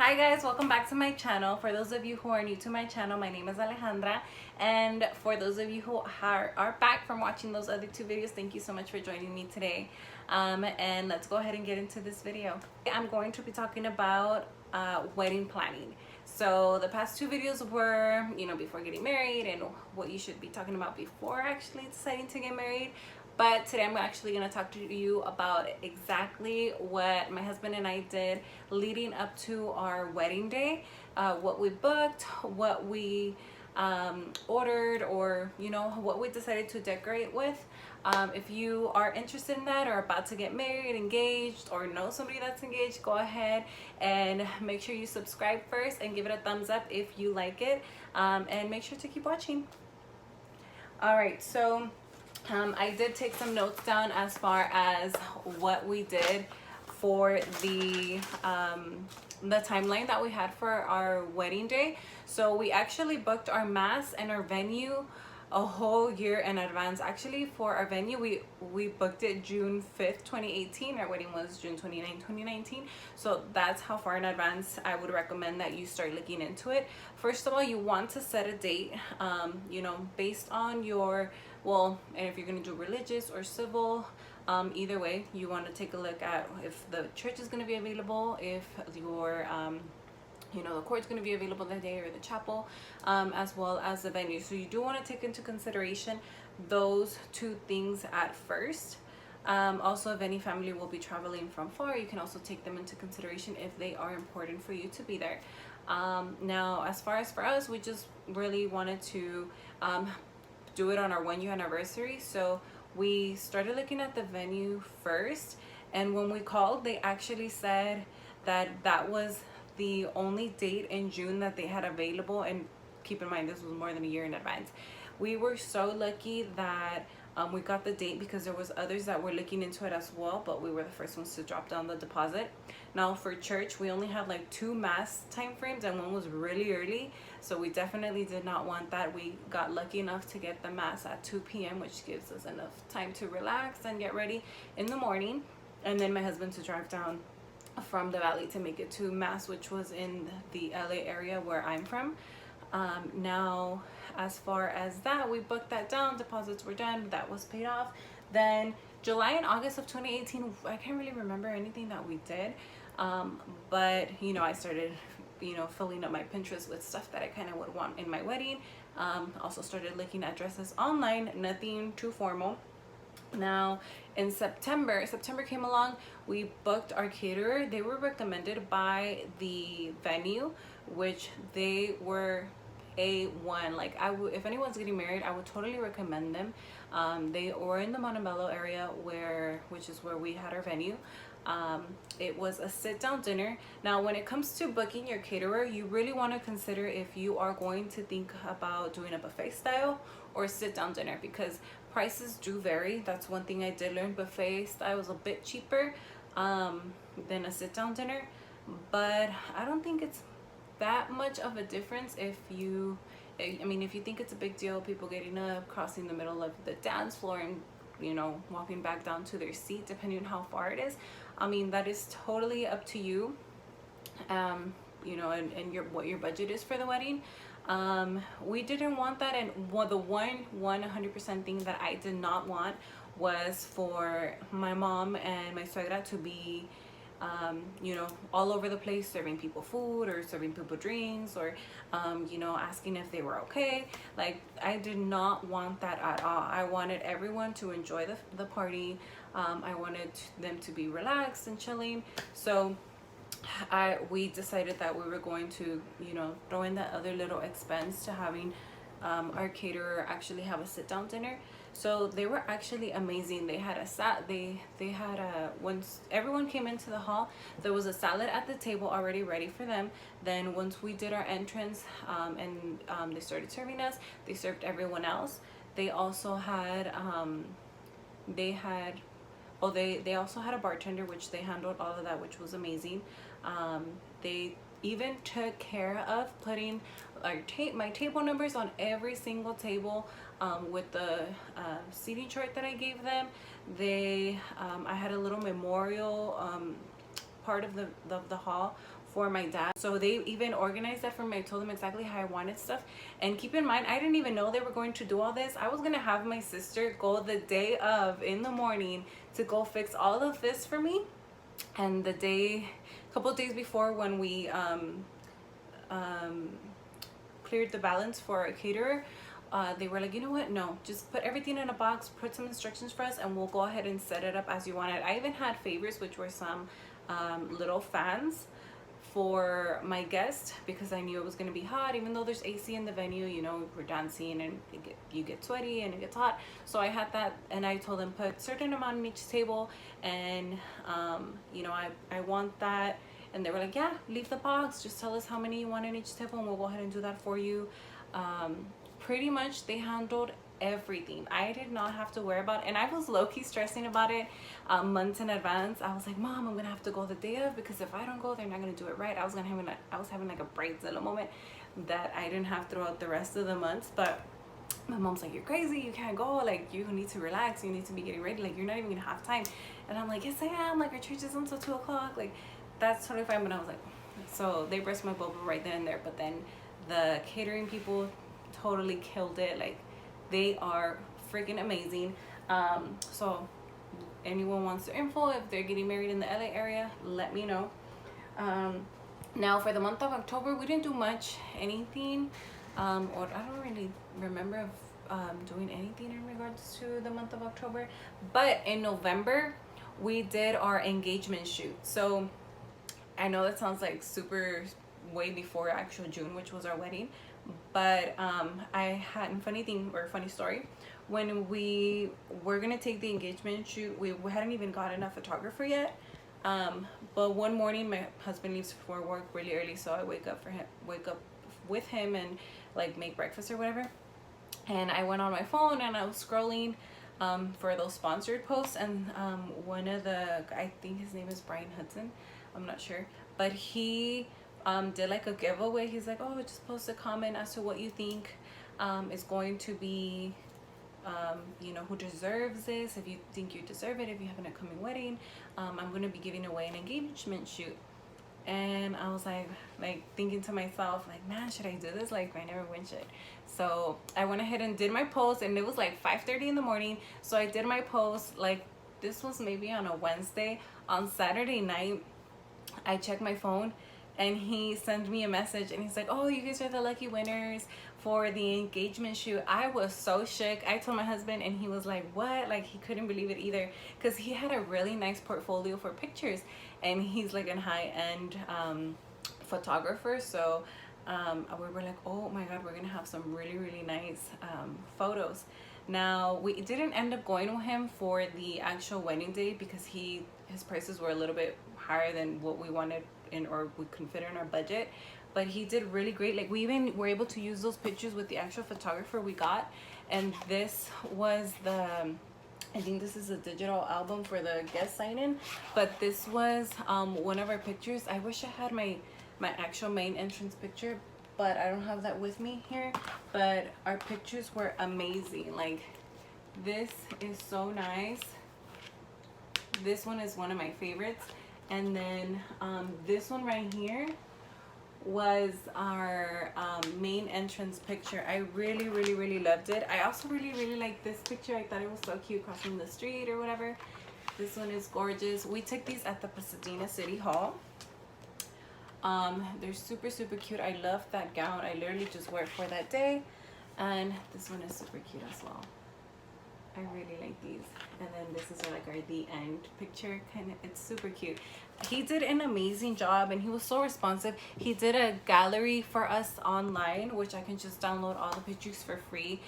Hi guys, welcome back to my channel. For those of you who are new to my channel, my name is Alejandra, and for those of you who are back from watching those other two videos, thank you so much for joining me today. And let's go ahead and get into this video. I'm going to be talking about wedding planning. So the past two videos were, before getting married and what you should be talking about before actually deciding to get married. But today I'm actually going to talk to you about exactly what my husband and I did leading up to our wedding day, what we booked, what we ordered, or what we decided to decorate with. If you are interested in that or about to get married, engaged, or know somebody that's engaged, go ahead and make sure you subscribe first and give it a thumbs up if you like it, and make sure to keep watching. All right, so I did take some notes down as far as what we did for the timeline that we had for our wedding day. So we actually booked our mass and our venue a whole year in advance. Actually, for our venue, we booked it June 5th, 2018. Our wedding was June 29th, 2019. So that's how far in advance I would recommend that you start looking into it. First of all, you want to set a date, based on your, and if you're going to do religious or civil, either way, you want to take a look at if the church is going to be available, if your the court's going to be available that day, or the chapel, as well as the venue. So you do want to take into consideration those two things at first. Also, if any family will be traveling from far, you can also take them into consideration if they are important for you to be there. Now, as far as for us, we just really wanted to do it on our 1 year anniversary. So we started looking at the venue first, and when we called, they actually said that was the only date in June that they had available. And keep in mind, this was more than a year in advance. We were so lucky that we got the date, because there was others that were looking into it as well, but we were the first ones to drop down the deposit. Now for church, we only had like 2 mass time frames, and one was really early, so we definitely did not want that. We got lucky enough to get the mass at 2 p.m., which gives us enough time to relax and get ready in the morning, and then my husband to drive down from the valley to make it to mass, which was in the LA area where I'm from. Now, as far as that, we booked that down, deposits were done, that was paid off. Then July and August of 2018, I can't really remember anything that we did, but I started filling up my Pinterest with stuff that I kind of would want in my wedding. Also started looking at dresses online, nothing too formal. Now in September came along, we booked our caterer. They were recommended by the venue, which they were A1. Like, if anyone's getting married, I would totally recommend them. They were in the Montebello area, which is where we had our venue. It was a sit-down dinner. Now when it comes to booking your caterer, you really want to consider if you are going to think about doing a buffet style or sit-down dinner, because prices do vary. That's one thing I did learn. Buffet style was a bit cheaper than a sit-down dinner, but I don't think it's that much of a difference. If you think it's a big deal, people getting up, crossing the middle of the dance floor, and walking back down to their seat, depending on how far it is, that is totally up to you, and what your budget is for the wedding. We didn't want that, and the 100% thing that I did not want was for my mom and my suegra to be all over the place, serving people food or serving people drinks, or asking if they were okay. Like, I did not want that at all. I wanted everyone to enjoy the party. I wanted them to be relaxed and chilling. So we decided that we were going to throw in that other little expense to having our caterer actually have a sit-down dinner. So they were actually amazing. They had once everyone came into the hall, there was a salad at the table already ready for them. Then once we did our entrance, and they started serving us, they served everyone else. They also had they also had a bartender, which they handled all of that, which was amazing. They even took care of putting my table numbers on every single table, with the seating chart that I gave them. I had a little memorial part of the hall for my dad. So they even organized that for me. I told them exactly how I wanted stuff. And keep in mind, I didn't even know they were going to do all this. I was gonna have my sister go the day of in the morning to go fix all of this for me. And the day, a couple of days before, when we cleared the balance for a caterer, they were like, you know what, no, just put everything in a box, put some instructions for us, and we'll go ahead and set it up as you want it. I even had favors, which were some little fans for my guest, because I knew it was going to be hot. Even though there's AC in the venue, you know, we're dancing and you get sweaty and it gets hot. So I had that, and I told them put certain amount on each table, and you know, I want that. And they were like, yeah, leave the box, just tell us how many you want on each table and we'll go ahead and do that for you. Pretty much they handled everything. I did not have to worry about it. And I was low-key stressing about it months in advance. I was like, Mom, I'm gonna have to go the day of, because if I don't go, they're not gonna do it right. I was having like a bridezilla moment that I didn't have throughout the rest of the months. But my mom's like, you're crazy, you can't go, like you need to relax, you need to be getting ready, like you're not even gonna have time. And I'm like, yes I am, like our church isn't until 2 o'clock, like that's totally fine. But I was like, so they burst my bubble right then and there. But then the catering people totally killed it. Like they are freaking amazing. So anyone wants their info, if they're getting married in the LA area, let me know. Now for the month of October, we didn't do anything, or I don't really remember of doing anything in regards to the month of October. But in November, we did our engagement shoot. So I know that sounds like super way before actual June, which was our wedding. But I had a funny story. When we were gonna take the engagement shoot, we hadn't even gotten a photographer yet. But one morning my husband leaves for work really early, so I wake up with him and like make breakfast or whatever. And I went on my phone and I was scrolling for those sponsored posts, and one of the, I think his name is Brian Hudson, I'm not sure, but he did like a giveaway. He's like, oh, just post a comment as to what you think is going to be, you know, who deserves this, if you think you deserve it, if you have an upcoming wedding, I'm going to be giving away an engagement shoot. And I was like thinking to myself, like, man, should I do this? Like, I never went shit. So I went ahead and did my post, and it was like 5:30 in the morning. So I did my post, like, this was maybe on a Wednesday. On Saturday night, I checked my phone, and he sent me a message, and he's like, oh, you guys are the lucky winners for the engagement shoot. I was so shook. I told my husband, and he was like, what? Like, he couldn't believe it either, because he had a really nice portfolio for pictures, and he's like a high-end photographer. So we were like, oh my god, we're gonna have some really nice photos. Now we didn't end up going with him for the actual wedding day, because his prices were a little bit higher than what we wanted or we could fit in our budget. But he did really great. Like, we even were able to use those pictures with the actual photographer we got. And this was I think this is a digital album for the guest sign-in, but this was one of our pictures. I wish I had my actual main entrance picture, but I don't have that with me here. But our pictures were amazing. Like, this is so nice. This one is one of my favorites. And then this one right here was our main entrance picture. I really loved it. I also really like this picture. I thought it was so cute, crossing the street or whatever. This one is gorgeous. We took these at the Pasadena City Hall. They're super cute. I love that gown. I literally just wore it for that day. And this one is super cute as well. I really like these. And then this is like our the end picture, kind of. It's super cute. He did an amazing job, and he was so responsive. He did a gallery for us online, which I can just download all the pictures for free.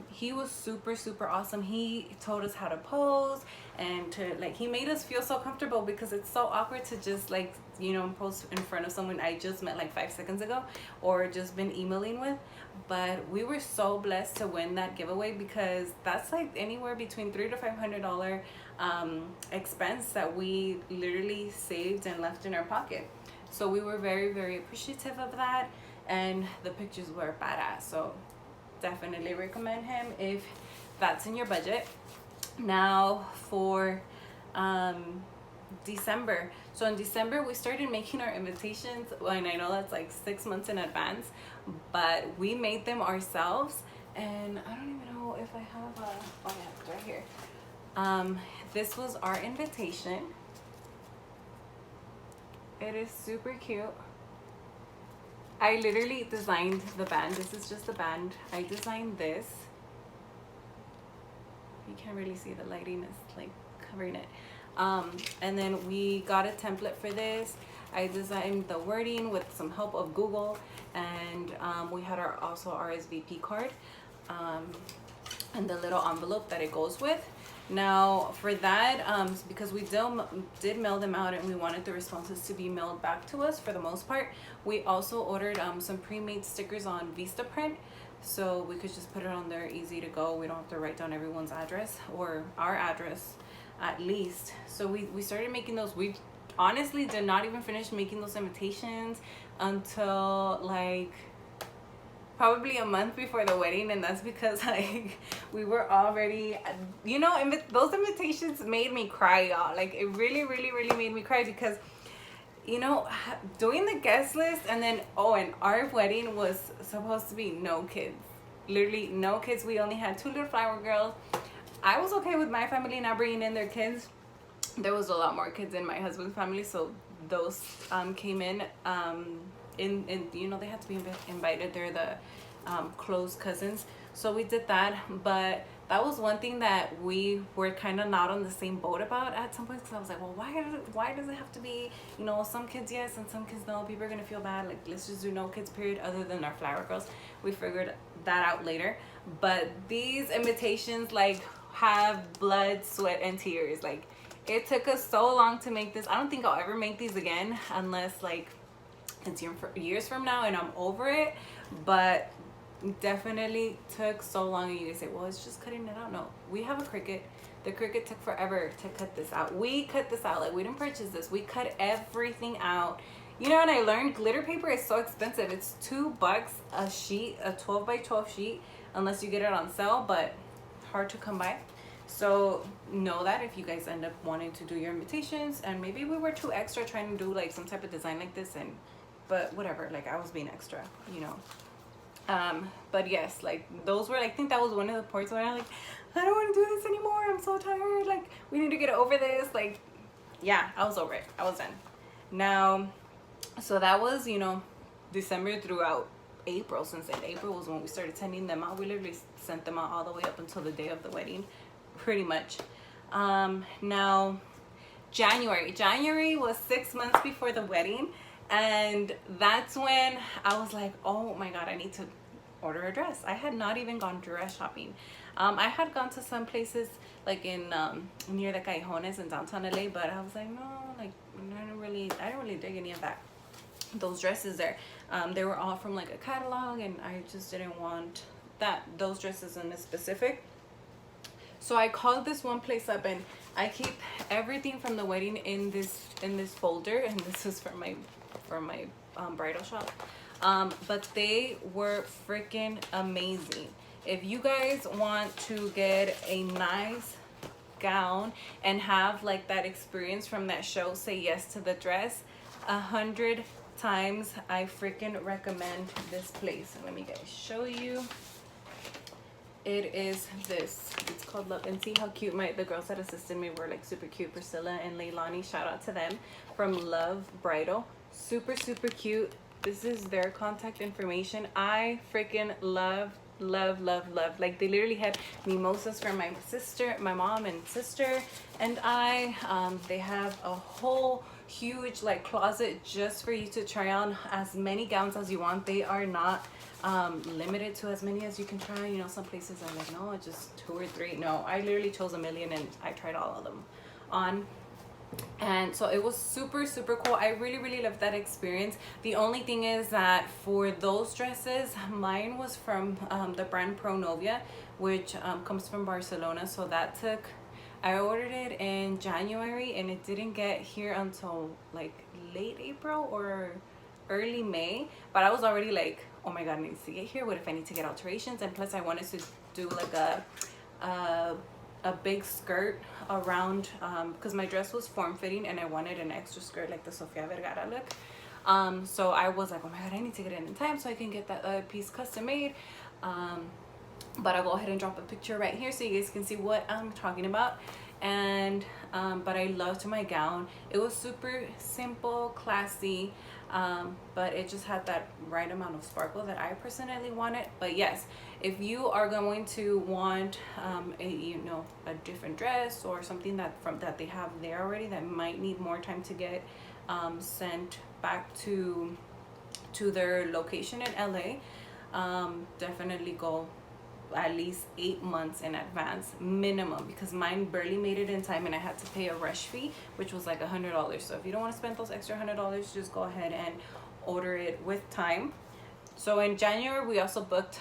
He was super awesome. He told us how to pose, and to, like, he made us feel so comfortable, because it's so awkward to just, like, you know, pose in front of someone I just met like 5 seconds ago or just been emailing with. But we were so blessed to win that giveaway, because that's like anywhere between $300 to $500 expense that we literally saved and left in our pocket. So we were very appreciative of that, and the pictures were badass. So definitely recommend him if that's in your budget. Now for December. So in December we started making our invitations, and I know that's like 6 months in advance, but we made them ourselves. And I don't even know if I have a, oh yeah, it's right here. This was our invitation. It is super cute. I literally designed the band. This is just the band. I designed this. You can't really see, the lighting is like covering it. And then we got a template for this. I designed the wording with some help of Google, and we had our also RSVP card, and the little envelope that it goes with. Now for that, because we did mail them out and we wanted the responses to be mailed back to us for the most part, we also ordered some pre-made stickers on Vistaprint, so we could just put it on there, easy to go. We don't have to write down everyone's address, or our address at least. So we started making those. We honestly did not even finish making those invitations until like probably a month before the wedding, and that's because like we were already, you know, those invitations made me cry, y'all. Like it really made me cry, because you know, doing the guest list, and then and our wedding was supposed to be no kids, literally no kids. We only had 2 little flower girls. I was okay with my family not bringing in their kids. There was a lot more kids in my husband's family, so those came in you know, they had to be invited. They're the close cousins, so we did that. But that was one thing that we were kind of not on the same boat about at some point, because I was like, well, why does it have to be, you know, some kids yes and some kids no? People are gonna feel bad. Like, let's just do no kids period, other than our flower girls. We figured that out later. But these invitations like have blood, sweat, and tears. Like, it took us so long to make this. I don't think I'll ever make these again, unless like it's years from now and I'm over it. But definitely took so long. And you guys say, well, it's just cutting it out. No, we have a Cricut. The Cricut took forever to cut this out. We cut this out. Like, we didn't purchase this. We cut everything out. You know, and I learned glitter paper is so expensive. It's $2 a sheet, a 12 by 12 sheet, unless you get it on sale, but hard to come by. So know that if you guys end up wanting to do your invitations, and maybe we were too extra trying to do like some type of design like this, and but whatever, like I was being extra, you know. But yes, like those were, I think that was one of the parts where I'm like, I don't want to do this anymore, I'm so tired, like we need to get over this. Like, yeah, I was over it. I was done. Now, so that was, you know, December throughout April. Since in April was when we started sending them out. We literally sent them out all the way up until the day of the wedding, pretty much. Now January was 6 months before the wedding, and that's when I was like, oh my god, I need to order a dress. I had not even gone dress shopping. I had gone to some places like in near the Callejones in downtown LA, but I was like, no, like I don't really dig any of that, those dresses there. They were all from like a catalog, and I just didn't want those dresses in specific. So I called this one place up, and I keep everything from the wedding in this folder, and this is for my bridal shop. But they were freaking amazing. If you guys want to get a nice gown and have like that experience from that show, Say Yes to the Dress, 100 times I freaking recommend this place. And let me guys show you. It is this. It's called Love. And see how cute the girls that assisted me were, like super cute. Priscilla and Leilani, shout out to them, from Love Bridal. Super cute. This is their contact information. I freaking love. Like, they literally had mimosas for my sister, my mom and sister, and I. They have a whole huge like closet just for you to try on as many gowns as you want. They are not limited to as many as you can try. You know, some places are like, no, just 2 or 3. No, I literally chose a million, and I tried all of them on. And so it was super cool. I really loved that experience. The only thing is that for those dresses, mine was from the brand Pro Novia, which comes from Barcelona. So that took, I ordered it in January, and it didn't get here until like late April or early May. But I was already like, oh my god, it needs to get here. What if I need to get alterations? And plus I wanted to do like a a big skirt around, because my dress was form-fitting and I wanted an extra skirt like the Sofia Vergara look. So I was like, oh my god, I need to get it in time so I can get that piece custom made. But I'll go ahead and drop a picture right here so you guys can see what I'm talking about. And but I loved my gown. It was super simple, classy, but it just had that right amount of sparkle that I personally wanted. But yes, if you are going to want a different dress or something that they have there already that might need more time to get sent back to their location in LA, definitely go at least 8 months in advance minimum, because mine barely made it in time and I had to pay a rush fee, which was like $100. So if you don't want to spend those extra $100, just go ahead and order it with time. So in January we also booked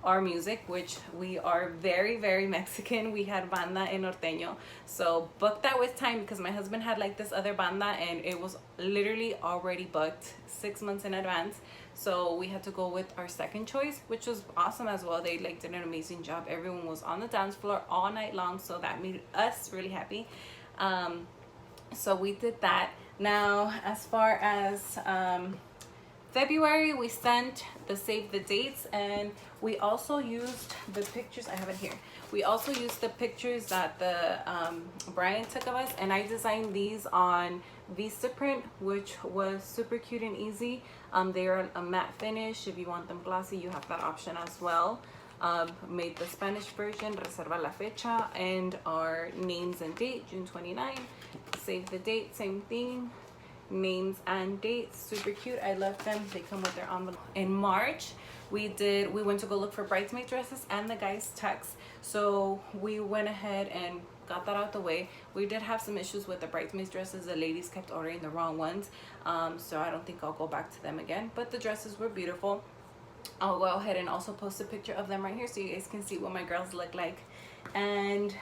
our music, which we are very, very Mexican. We had banda en norteño, so book that with time, because my husband had like this other banda and it was literally already booked 6 months in advance. So we had to go with our second choice, which was awesome as well. They like did an amazing job. Everyone was on the dance floor all night long, so that made us really happy. So we did that. Now as far as February, we sent the save the dates, and we also used the pictures. I have it here. We also used the pictures that the Brian took of us, and I designed these on Vistaprint, which was super cute and easy. They are a matte finish. If you want them glossy, you have that option as well. Made the Spanish version, reserva la fecha, and our names and date, June 29. Save the date, same thing. Names and dates, super cute. I love them. They come with their envelope. In March, we went to go look for bridesmaid dresses and the guys' tux. So we went ahead and got that out the way. We did have some issues with the bridesmaids dresses. The ladies kept ordering the wrong ones, so I don't think I'll go back to them again, but the dresses were beautiful. I'll go ahead and also post a picture of them right here so you guys can see what my girls look like. And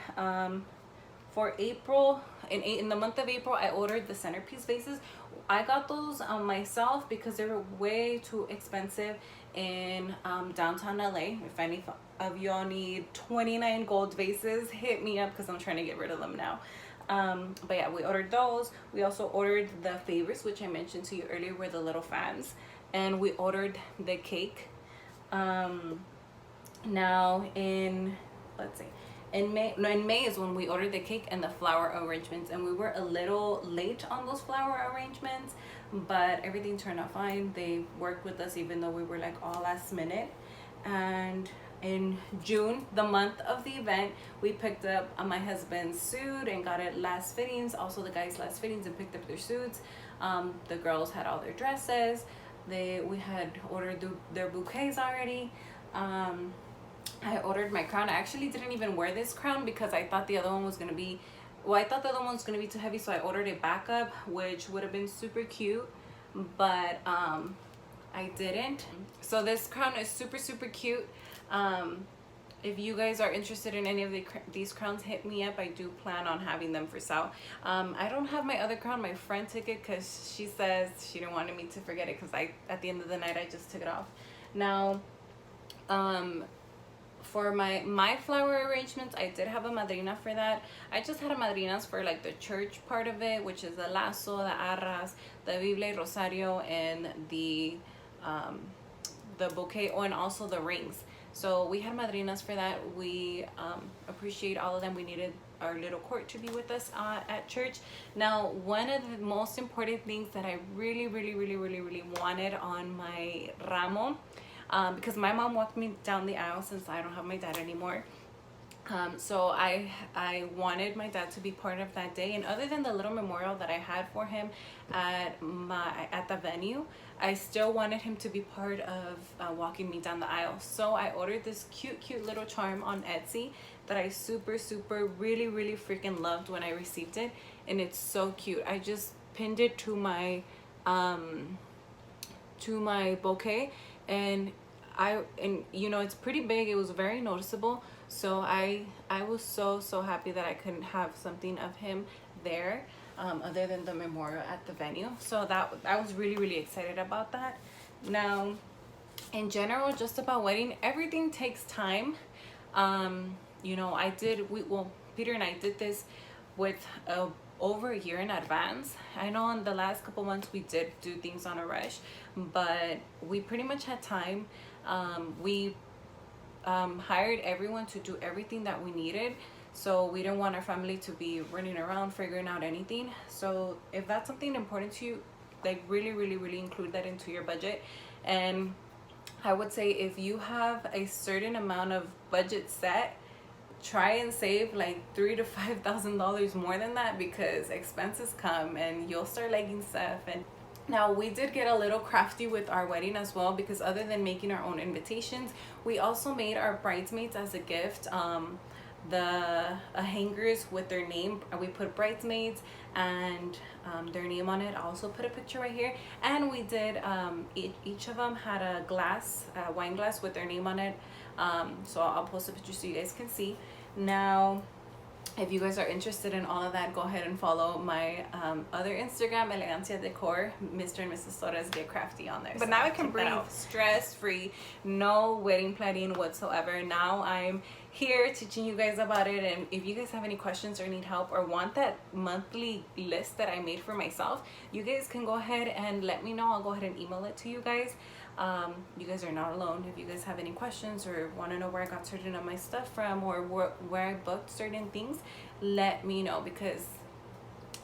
for April, in the month of April, I ordered the centerpiece vases. I got those myself because they were way too expensive in downtown LA. If any of y'all need 29 gold vases, hit me up because I'm trying to get rid of them now. But yeah, we ordered those. We also ordered the favorites, which I mentioned to you earlier, were the little fans. And we ordered the cake. Now in, let's see, in May is when we ordered the cake and the flower arrangements, and we were a little late on those flower arrangements, but everything turned out fine. They worked with us even though we were like all last minute. And in June, the month of the event, we picked up my husband's suit and got it last fittings, also the guys last fittings, and picked up their suits. The girls had all their dresses. We had ordered their bouquets already. I ordered my crown. I actually didn't even wear this crown because I thought the other one was gonna be, too heavy, so I ordered a backup, which would have been super cute, but I didn't. So this crown is super, super cute. If you guys are interested in any of these crowns, hit me up. I do plan on having them for sale. I don't have my other crown. My friend took it because she says she didn't want me to forget it, because at the end of the night I just took it off. Now for my flower arrangements, I did have a madrina for that. I just had a madrinas for like the church part of it, which is the lazo, the arras, the Biblia Rosario, and the bouquet, and also the rings. So we had madrinas for that. We appreciate all of them. We needed our little court to be with us at church. Now, one of the most important things that I really wanted on my ramo, because my mom walked me down the aisle since I don't have my dad anymore. So I wanted my dad to be part of that day, and other than the little memorial that I had for him at the venue, I still wanted him to be part of walking me down the aisle. So I ordered this cute little charm on Etsy that I really freaking loved when I received it, and it's so cute. I just pinned it to my bouquet, and you know, it's pretty big. It was very noticeable. So I was so happy that I couldn't have something of him there, other than the memorial at the venue. So I was really excited about that. Now, in general, just about wedding, everything takes time. You know, Peter and I did this with over a year in advance. I know in the last couple months we did do things on a rush, but we pretty much had time. We hired everyone to do everything that we needed, so we didn't want our family to be running around figuring out anything. So if that's something important to you, like really include that into your budget. And I would say if you have a certain amount of budget set, try and save like $3,000 to $5,000 more than that, because expenses come and you'll start liking stuff. And now we did get a little crafty with our wedding as well, because other than making our own invitations, we also made our bridesmaids as a gift the hangers with their name. We put bridesmaids and their name on it. I also put a picture right here, and we did each of them had a glass, wine glass with their name on it. So I'll post a picture so you guys can see. Now if you guys are interested in all of that, go ahead and follow my other Instagram, Elegancia Decor, Mr. and Mrs. Torres Get Crafty on there. But so now I can breathe stress free, no wedding planning whatsoever. Now I'm here teaching you guys about it, and if you guys have any questions or need help or want that monthly list that I made for myself, you guys can go ahead and let me know. I'll go ahead and email it to you guys. You guys are not alone. If you guys have any questions or want to know where I got certain of my stuff from, or where I booked certain things, let me know, because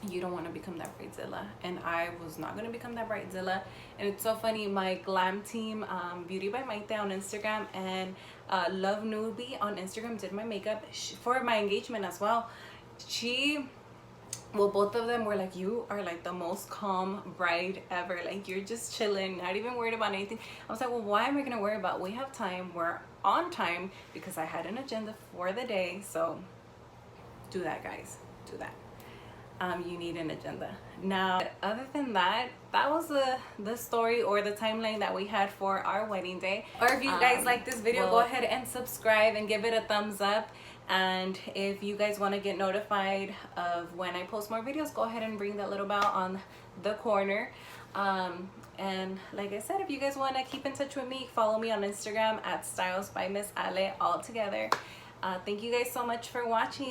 you don't want to become that bridezilla, and I was not going to become that bridezilla. And it's so funny, my glam team, Beauty by Maite on Instagram and Love Newbie on Instagram, did my makeup for my engagement as well. Well, both of them were like, you are like the most calm bride ever, like you're just chilling, not even worried about anything. I was like, well, why am I gonna worry about? We have time, we're on time, because I had an agenda for the day. So do that, guys, do that. You need an agenda. Now, other than that, that was the story or the timeline that we had for our wedding day. Or if you guys like this video, go ahead and subscribe and give it a thumbs up. And if you guys want to get notified of when I post more videos, go ahead and ring that little bell on the corner. And like I said, if you guys want to keep in touch with me, follow me on Instagram at Styles by Miss Ale, all together. Thank you guys so much for watching.